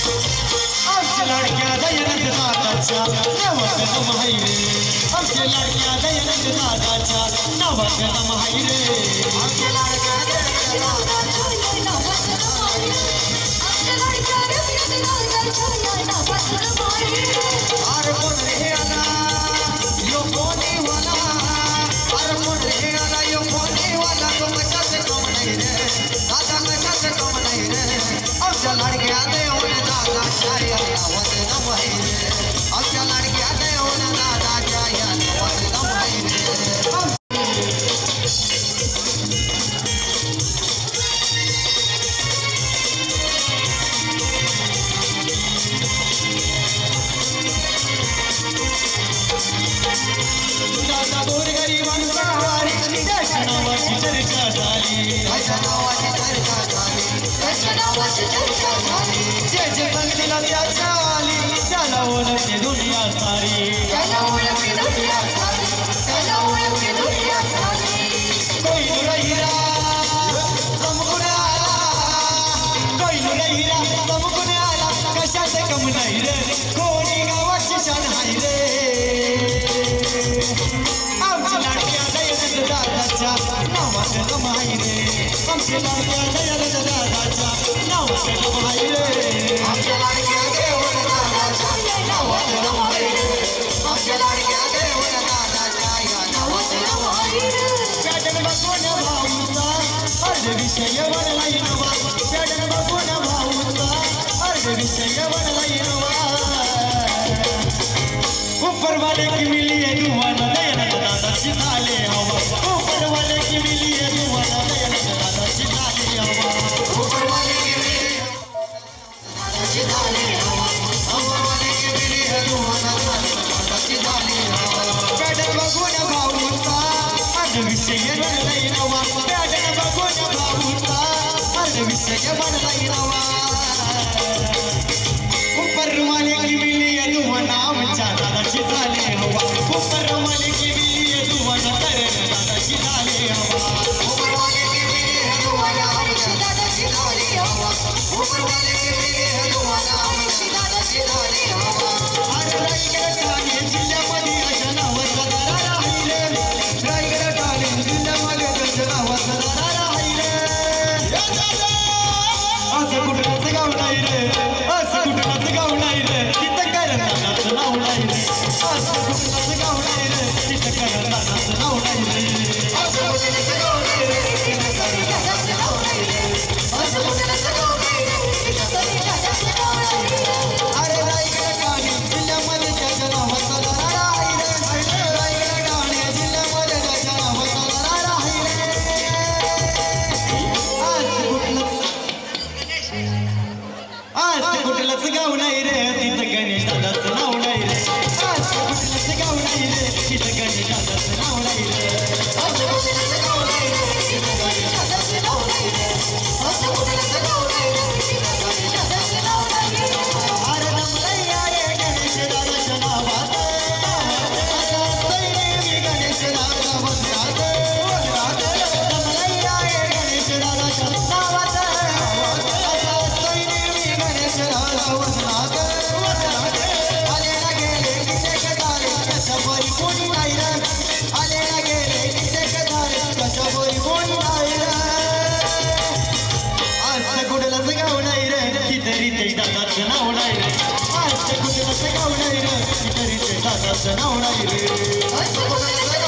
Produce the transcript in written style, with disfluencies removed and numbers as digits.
आमच्या लाडक्या दयानंद दादाच्या नावात नाम आहे रे आमच्या लाडक्या दयानंद दादाच्या नावात नाम आहे रे आमच्या लाडक्या दयानंद दादाच्या नावात नाम आहे रे आमच्या लाडक्या दयानंद दादाच्या नावात नाम आहे रे अरे कोण रे आला यो कोणी वाला अरे कोण रे आला यो कोणी वाला तो कशाचे काम नाही रे दादा कशाचे काम नाही रे आमच्या लाडक्या दयानंद दादाच्या नावात नाम आहे रे आमच्या लाडक्या दयानंद दादाच्या नावात नाम आहे रे दादा गोरगरिबांसाठी त्याच्या नावाची चर्चा झाली त्याच्या नावाची चर्चा झाली त्याच्या नावाची चर्चा झाली जे जे सांगलीला त्याच्या आली त्याला ओळखते दुनिया सारी त्याला ओळखते दुनिया सारी त्याला ओळखते दुनिया सारी कोई रहिरा समगुण आला कोई रहिरा समगुण आला कशाचे कम नाही रे कोणी गावाची शान आहे रे आमच्या लाडक्या दयानंद दादाच्या नावात नाम आहे रे आमच्या लाडक्या दयानंद दादाच्या नावात नाम आहे रे आमच्या लाडक्या दयानंद दादाच्या नावात नाम आहे रे आमच्या लाडक्या दयानंद दादाच्या नावात नाम आहे रे चॅटन बघून भाऊचा अर्ध विषय बनलाय नवा चॅटन बघून भाऊचा अर्ध विषय बनलाय नवा ऊपर वाले की मिली है दुआना दयानंद दादा सिताले हवा ऊपर वाले की मिली है दुआना दयानंद दादा सिताले हवा ऊपर वाले की मिली है दादा सिताले हवा ऊपर वाले की मिली है दुआना दादा सिताले हवा चॅटन बघून भाऊचा अर्ध विषय बनलाय नवा चॅटन बघून भाऊचा अर्ध विषय बनलाय नवा ऊपर वाले की मिली है दुआना आमच्या दादाची झाले हवा ऊपर वाले की मिली है दुआना दयानंद दादाची झाले हवा ऊपर वाले की मिली है दुआना आमच्या दादाची झाले हवा ऊपर वाले की मिली है दुआना आमच्या दादाची झाले हवा अरे रायगड ठाणे जिल्ह्यामध्ये अशा नावाचा दारा राहिले रायगड ठाणे जिल्ह्यामध्ये अशा नावाचा दारा राहिले असं कुठलाच गाव नाही रे असं कुठलाच गाव नाही रे तिथं करणाराचं नाव नाही रे असं कुठलाच गाव नाही रे तिथं करणाराचं नाव नाही रे असं कुठलाच गाव नाही रे तिथं करणाराचं नाव नाही रे असं कुठलाच गाव नाही रे तिथं करणाराचं नाव नाही रे अरे रायगड ठाणे जिल्ह्यामध्ये त्याच्या नावाचा दारा आहे रे रायगड ठाणे जिल्ह्यामध्ये त्याच्या नावाचा दारा आहे रे कुठलंच गाव नाही रे तिथं गणेश दादाचं नाव नाही रे कुठलंच गाव नाही रे तिथं गणेश दादाचं नाव नाही रे कुठलंच गाव नाही रे तिथं गणेश दादाचं नाव नाही रे कुठलंच गाव नाही रे तिथं गणेश दादाचं नाव नाही रे अरे नमलैया रे गणेश दादाच्या नावात मी गणेश दादा वंदनात नमलैया रे गणेश दादाच्या नावात दादाचं नाव नाही रे आज कुठलंच गाव नाही रे तरी ते दादाचं नाव नाही रे